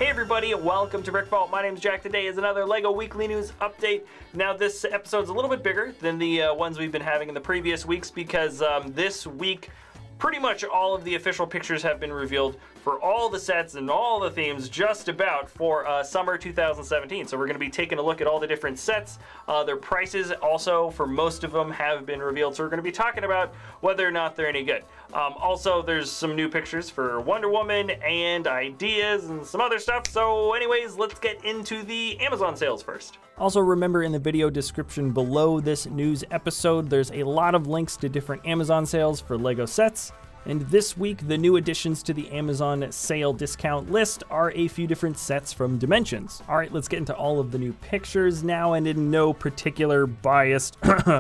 Hey everybody, welcome to BrickVault. My name is Jack. Today is another LEGO Weekly News update. Now this episode's a little bit bigger than the ones we've been having in the previous weeks because this week pretty much all of the official pictures have been revealed for all the sets and all the themes just about for summer 2017. So we're going to be taking a look at all the different sets. Their prices also for most of them have been revealed. So we're going to be talking about whether or not they're any good. Also, there's some new pictures for Wonder Woman and ideas and some other stuff. So anyways, let's get into the Amazon sales first. Also remember, in the video description below this news episode, there's a lot of links to different Amazon sales for LEGO sets. And this week, the new additions to the Amazon sale discount list are a few different sets from Dimensions. All right, let's get into all of the new pictures now, and in no particular biased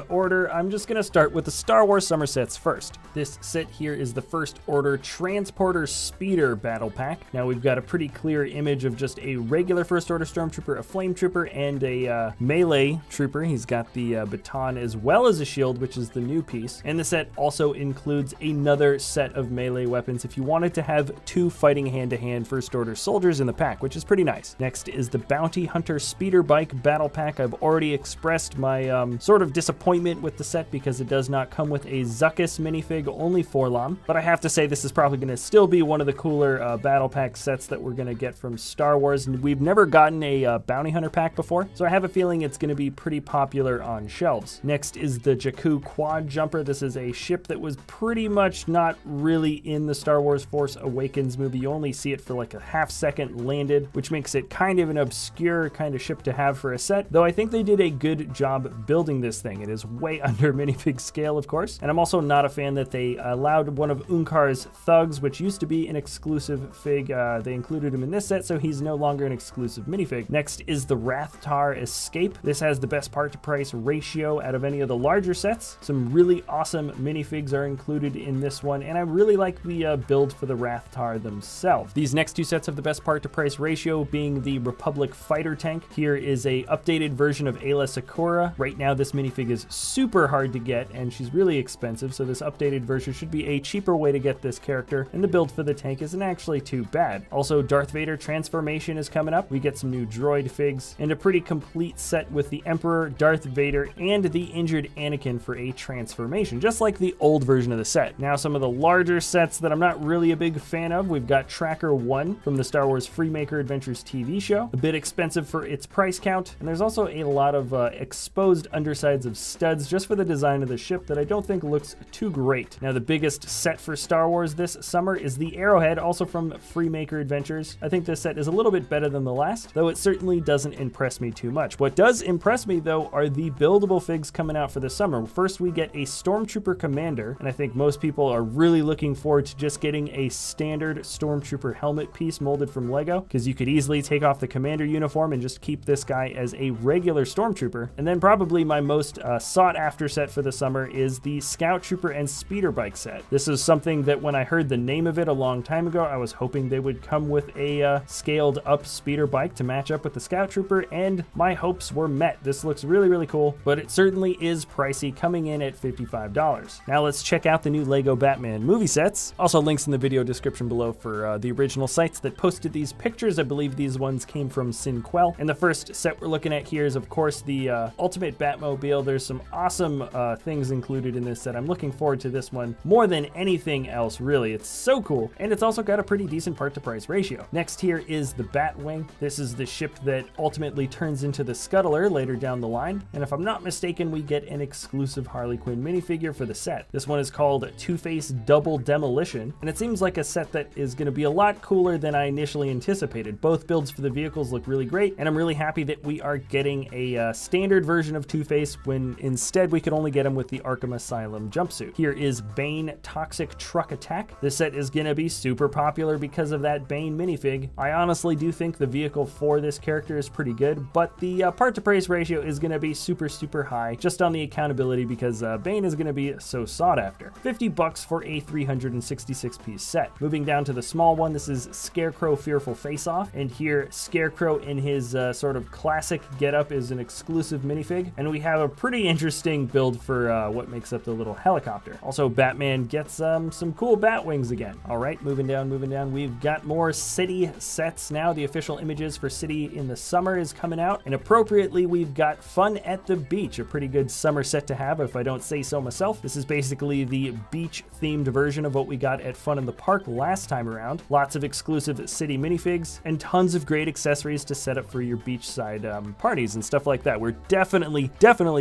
order. I'm just gonna start with the Star Wars Summer sets first. This set here is the First Order Transporter Speeder Battle Pack. Now we've got a pretty clear image of just a regular First Order Stormtrooper, a Flame Trooper, and a melee trooper. He's got the baton as well as a shield, which is the new piece. And the set also includes another set of melee weapons if you wanted to have two fighting hand-to-hand First Order soldiers in the pack, which is pretty nice. Next is the Bounty Hunter Speeder Bike Battle Pack. I've already expressed my sort of disappointment with the set because it does not come with a Zuckuss minifig, only Forlom, but I have to say this is probably going to still be one of the cooler battle pack sets that we're going to get from Star Wars. And we've never gotten a Bounty Hunter pack before, so I have a feeling it's going to be pretty popular on shelves. Next is the Jakku Quad Jumper. This is a ship that was pretty much not really in the Star Wars Force Awakens movie. You only see it for like a half second landed, which makes it kind of an obscure kind of ship to have for a set, though I think they did a good job building this thing. It is way under minifig scale, of course, and I'm also not a fan that they allowed one of Unkar's thugs, which used to be an exclusive fig. They included him in this set, so he's no longer an exclusive minifig. Next is the Rathtar Escape. This has the best part to price ratio out of any of the larger sets. Some really awesome minifigs are included in this one, and I really like the build for the Rathtar themselves. These next two sets have the best part to price ratio, being the Republic Fighter Tank. Here is a updated version of Ayla Secura. Right now this minifig is super hard to get and she's really expensive, so this updated version should be a cheaper way to get this character, and the build for the tank isn't actually too bad. Also, Darth Vader Transformation is coming up. We get some new droid figs and a pretty complete set with the Emperor, Darth Vader, and the injured Anakin for a transformation, just like the old version of the set. Now some of the larger sets that I'm not really a big fan of. We've got Tracker 1 from the Star Wars Freemaker Adventures TV show, a bit expensive for its price count, and there's also a lot of exposed undersides of studs just for the design of the ship that I don't think looks too great. Now the biggest set for Star Wars this summer is the Arrowhead, also from Freemaker Adventures. I think this set is a little bit better than the last, though it certainly doesn't impress me too much. What does impress me though are the buildable figs coming out for the summer. First we get a Stormtrooper Commander, and I think most people are really looking forward to just getting a standard Stormtrooper helmet piece molded from LEGO, because you could easily take off the Commander uniform and just keep this guy as a regular Stormtrooper. And then probably my most sought after set for the summer is the Scout Trooper and Speeder Bike set. This is something that when I heard the name of it a long time ago, I was hoping they would come with a scaled up speeder bike to match up with the Scout Trooper, and my hopes were met. This looks really, really cool, but it certainly is pricey, coming in at $55. Now let's check out the new LEGO Batman movie sets. Also links in the video description below for the original sites that posted these pictures. I believe these ones came from Sinquel. And the first set we're looking at here is of course the Ultimate Batmobile. There's some awesome things included in this set. I'm looking forward to this one more than anything else, really. It's so cool, and it's also got a pretty decent part to price ratio. Next here is the Batwing. This is the ship that ultimately turns into the Scuttler later down the line, and if I'm not mistaken, we get an exclusive Harley Quinn minifigure for the set. This one is called Two-Face Double Demolition, and it seems like a set that is going to be a lot cooler than I initially anticipated. Both builds for the vehicles look really great, and I'm really happy that we are getting a standard version of Two-Face when instead we could only get him with the Arkham Asylum jumpsuit. Here is Bein Toxic Truck Attack. This set is going to be super popular because of that Bein minifig. I honestly do think the vehicle for this character is pretty good, but the part to price ratio is going to be super high just on the accountability because Bein is going to be so sought after. $50 for a a 366-piece set. Moving down to the small one, this is Scarecrow Fearful Face-Off, and here Scarecrow in his sort of classic getup is an exclusive minifig, and we have a pretty interesting build for what makes up the little helicopter. Also, Batman gets some cool Batwings again. All right, moving down, we've got more city sets now. The official images for City in the Summer is coming out, and appropriately, we've got Fun at the Beach, a pretty good summer set to have, if I don't say so myself. This is basically the beach-themed version of what we got at Fun in the Park last time around. Lots of exclusive city minifigs, and tons of great accessories to set up for your beachside parties and stuff like that. We're definitely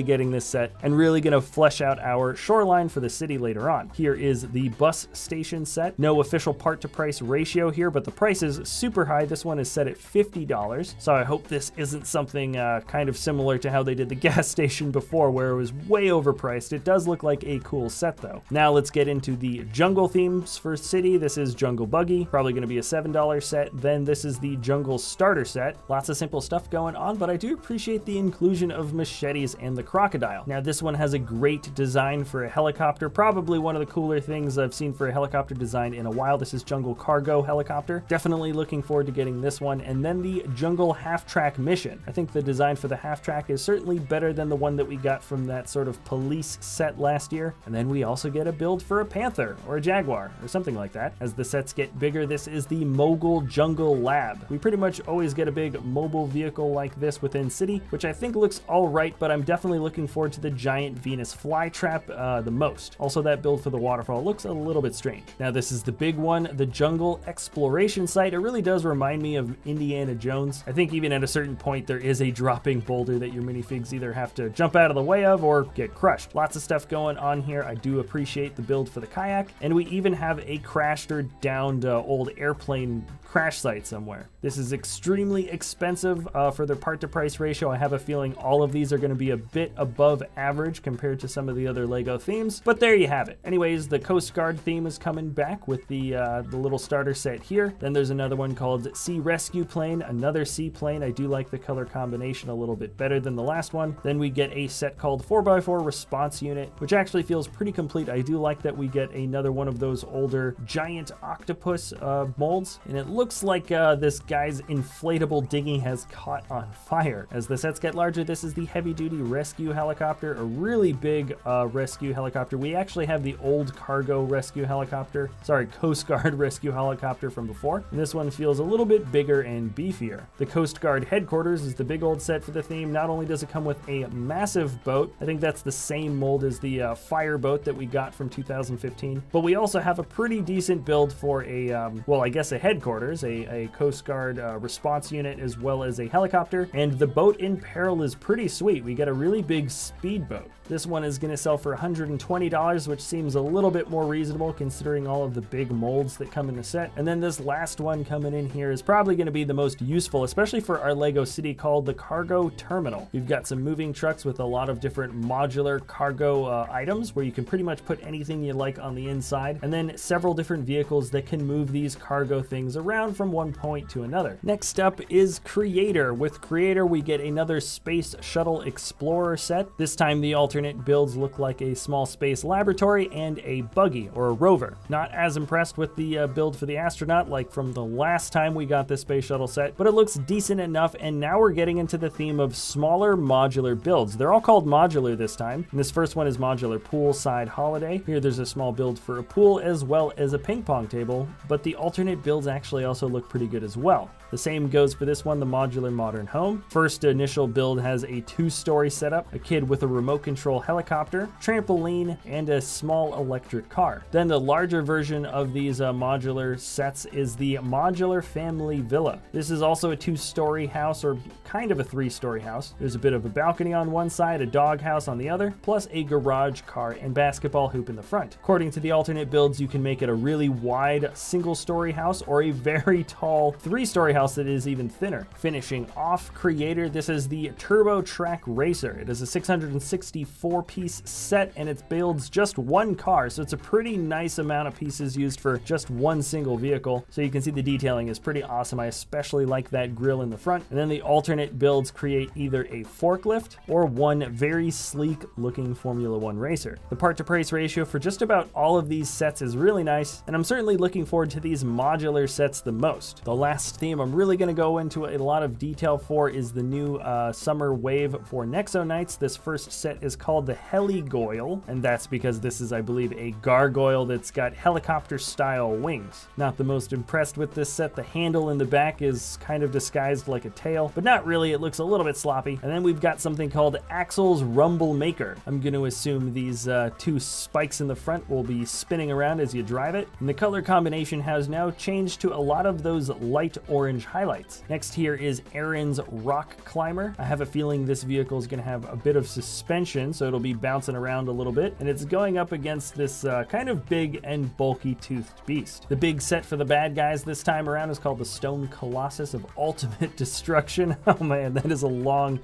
getting this set, and really gonna flesh out our shoreline for the city later on. Here is the bus station set. No official part to price ratio here, but the price is super high. This one is set at $50, so I hope this isn't something kind of similar to how they did the gas station before, where it was way overpriced. It does look like a cool set though. Now let's get into the jungle themes for City. This is Jungle Buggy, probably going to be a $7 set. Then this is the Jungle Starter set. Lots of simple stuff going on, but I do appreciate the inclusion of machetes and the crocodile. Now this one has a great design for a helicopter, probably one of the cooler things I've seen for a helicopter design in a while. This is Jungle Cargo Helicopter. Definitely looking forward to getting this one. And then the Jungle Half-Track Mission. I think the design for the half-track is certainly better than the one that we got from that sort of police set last year. And then we also get a build for a Panther or a Jaguar or something like that. As the sets get bigger, this is the Mogul Jungle Lab. We pretty much always get a big mobile vehicle like this within City, which I think looks all right, but I'm definitely looking forward to the giant Venus flytrap the most. Also, that build for the waterfall looks a little bit strange. Now this is the big one, the Jungle Exploration Site. It really does remind me of Indiana Jones. I think even at a certain point there is a dropping boulder that your minifigs either have to jump out of the way of or get crushed. Lots of stuff going on here. I do appreciate the build for the kayak, and we even have a crashed or downed old airplane crash site somewhere. This is extremely expensive for their part to price ratio. I have a feeling all of these are going to be a bit above average compared to some of the other Lego themes, but there you have it. Anyways, the Coast Guard theme is coming back with the little starter set here. Then there's another one called Sea Rescue Plane, another seaplane. I do like the color combination a little bit better than the last one. Then we get a set called 4x4 Response Unit, which actually feels pretty complete. I do like that we get another one of those older giant octopus molds, and it looks like this guy's inflatable dinghy has caught on fire. As the sets get larger, this is the heavy-duty rescue helicopter, a really big rescue helicopter. We actually have the old cargo rescue helicopter, sorry, Coast Guard rescue helicopter from before, and this one feels a little bit bigger and beefier. The Coast Guard headquarters is the big old set for the theme. Not only does it come with a massive boat, I think that's the same mold as the fire boat that we got from 2015, but we also have a pretty decent build for a, well, I guess a headquarters, a Coast Guard response unit, as well as a helicopter, and the boat in peril is pretty sweet. We get a really big speedboat. This one is going to sell for $120, which seems a little bit more reasonable considering all of the big molds that come in the set. And then this last one coming in here is probably going to be the most useful, especially for our Lego City, called the Cargo Terminal. We've got some moving trucks with a lot of different modular cargo items where you can pretty much put anything you like on the inside, and then several different vehicles that can move these cargo things around from one point to another. Next up is Creator. With Creator, we get another Space Shuttle Explorer set. This time the alternate builds look like a small space laboratory and a buggy or a rover. Not as impressed with the build for the astronaut like from the last time we got this space shuttle set, but it looks decent enough. And now we're getting into the theme of smaller modular builds. They're all called modular this time, and this first one is Modular Poolside Holiday. Here there's a small build for a pool as well as a ping pong table, but the alternate builds actually also look pretty good as well. The same goes for this one, the Modular Modern Home. First initial build has a 2-story setup, a kid with a remote control helicopter, trampoline, and a small electric car. Then the larger version of these modular sets is the Modular Family Villa. This is also a 2-story house, or kind of a 3-story house. There's a bit of a balcony on one side, a dog house on the other, plus a garage, car, and basketball hoop in the front. According to the alternate builds, you can make it a really wide single-story house or a very tall 3-story house that is even thinner. Finishing off Creator, this is the Turbo Track Racer. It is a 664-piece set, and it builds just one car, so it's a pretty nice amount of pieces used for just one single vehicle. So you can see the detailing is pretty awesome. I especially like that grille in the front. And then the alternate builds create either a forklift or one very sleek looking Formula One racer. The part to price ratio for just about all of these sets is really nice, and I'm certainly looking forward to these modular sets the most. The last theme I'm really going to go into a lot of detail for is the new summer wave for Nexo Knights. This first set is called the Heligoyle, and that's because this is, I believe, a gargoyle that's got helicopter-style wings. Not the most impressed with this set. The handle in the back is kind of disguised like a tail, but not really. It looks a little bit sloppy. And then we've got something called Axel's Rumble Maker. I'm going to assume these two spikes in the front will be spinning around as you drive it. And the color combination has now changed to a lot of those light orange highlights. Next here is Aaron's Rock Climber. I have a feeling this vehicle is going to have a bit of suspension, so it'll be bouncing around a little bit. And it's going up against this kind of big and bulky toothed beast. The big set for the bad guys this time around is called the Stone Colossus of Ultimate Destruction. Oh man, that's a long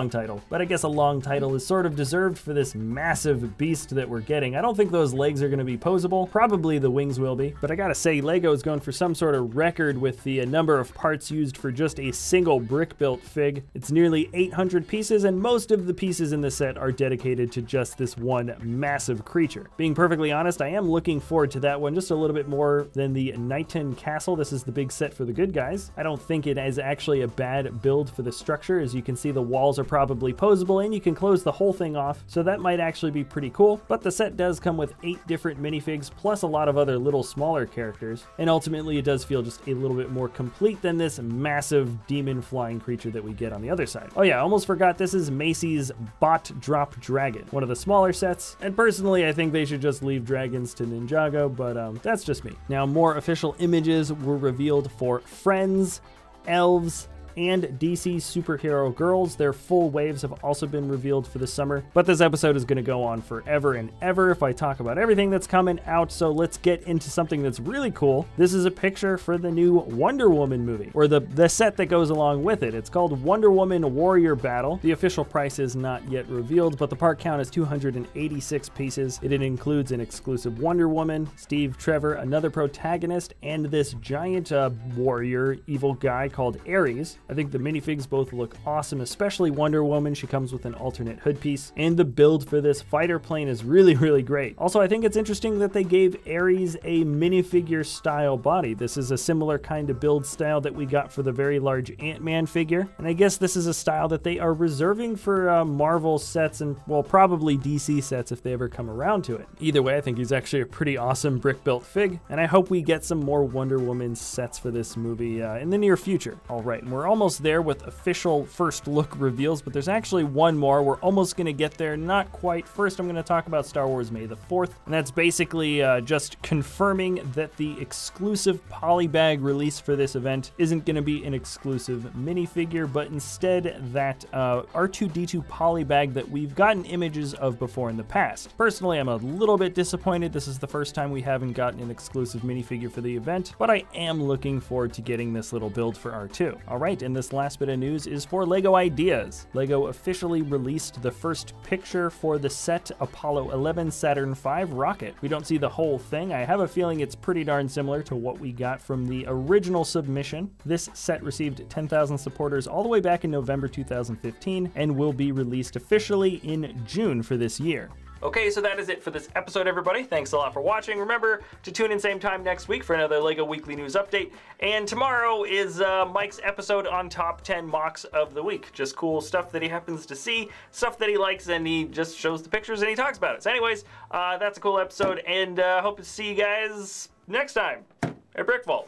title. But I guess a long title is sort of deserved for this massive beast that we're getting. I don't think those legs are going to be posable. Probably the wings will be. But I gotta say, Lego is going for some sort of record with the number of parts used for just a single brick-built fig. It's nearly 800 pieces, and most of the pieces in the set are dedicated to just this one massive creature. Being perfectly honest, I am looking forward to that one just a little bit more than the Knighton Castle. This is the big set for the good guys. I don't think it is actually a bad build for the structure. As you can see, the walls are probably posable, and you can close the whole thing off, so that might actually be pretty cool. But the set does come with 8 different minifigs, plus a lot of other little smaller characters, and ultimately it does feel just a little bit more complete than this massive demon flying creature that we get on the other side. Oh yeah, I almost forgot, this is Macy's Bot Drop Dragon, one of the smaller sets, and personally I think they should just leave dragons to Ninjago, but that's just me. Now, more official images were revealed for Friends, Elves, and DC Superhero Girls. Their full waves have also been revealed for the summer, but this episode is going to go on forever and ever if I talk about everything that's coming out, so let's get into something that's really cool. This is a picture for the new Wonder Woman movie, or the set that goes along with it. It's called Wonder Woman Warrior Battle. The official price is not yet revealed, but the part count is 286 pieces. It includes an exclusive Wonder Woman, Steve Trevor, another protagonist, and this giant warrior evil guy called Ares. I think the minifigs both look awesome, especially Wonder Woman. She comes with an alternate hood piece, and the build for this fighter plane is really, really great. Also, I think it's interesting that they gave Ares a minifigure style body. This is a similar kind of build style that we got for the very large Ant-Man figure, and I guess this is a style that they are reserving for Marvel sets and, well, probably DC sets if they ever come around to it. Either way, I think he's actually a pretty awesome brick-built fig, and I hope we get some more Wonder Woman sets for this movie in the near future. All right, and we're almost there with official first look reveals, but there's actually one more. We're almost going to get there, not quite. First, I'm going to talk about Star Wars May the 4th, and that's basically just confirming that the exclusive polybag release for this event isn't going to be an exclusive minifigure, but instead that R2-D2 polybag that we've gotten images of before in the past. Personally, I'm a little bit disappointed. This is the first time we haven't gotten an exclusive minifigure for the event, but I am looking forward to getting this little build for R2. All right, and this last bit of news is for LEGO Ideas. LEGO officially released the first picture for the set Apollo 11 Saturn V rocket. We don't see the whole thing. I have a feeling it's pretty darn similar to what we got from the original submission. This set received 10,000 supporters all the way back in November 2015 and will be released officially in June for this year. Okay, so that is it for this episode, everybody. Thanks a lot for watching. Remember to tune in same time next week for another LEGO Weekly News Update. And tomorrow is Mike's episode on top 10 mocks of the week. Just cool stuff that he happens to see, stuff that he likes, and he just shows the pictures and he talks about it. So anyways, that's a cool episode, and hope to see you guys next time at BrickVault.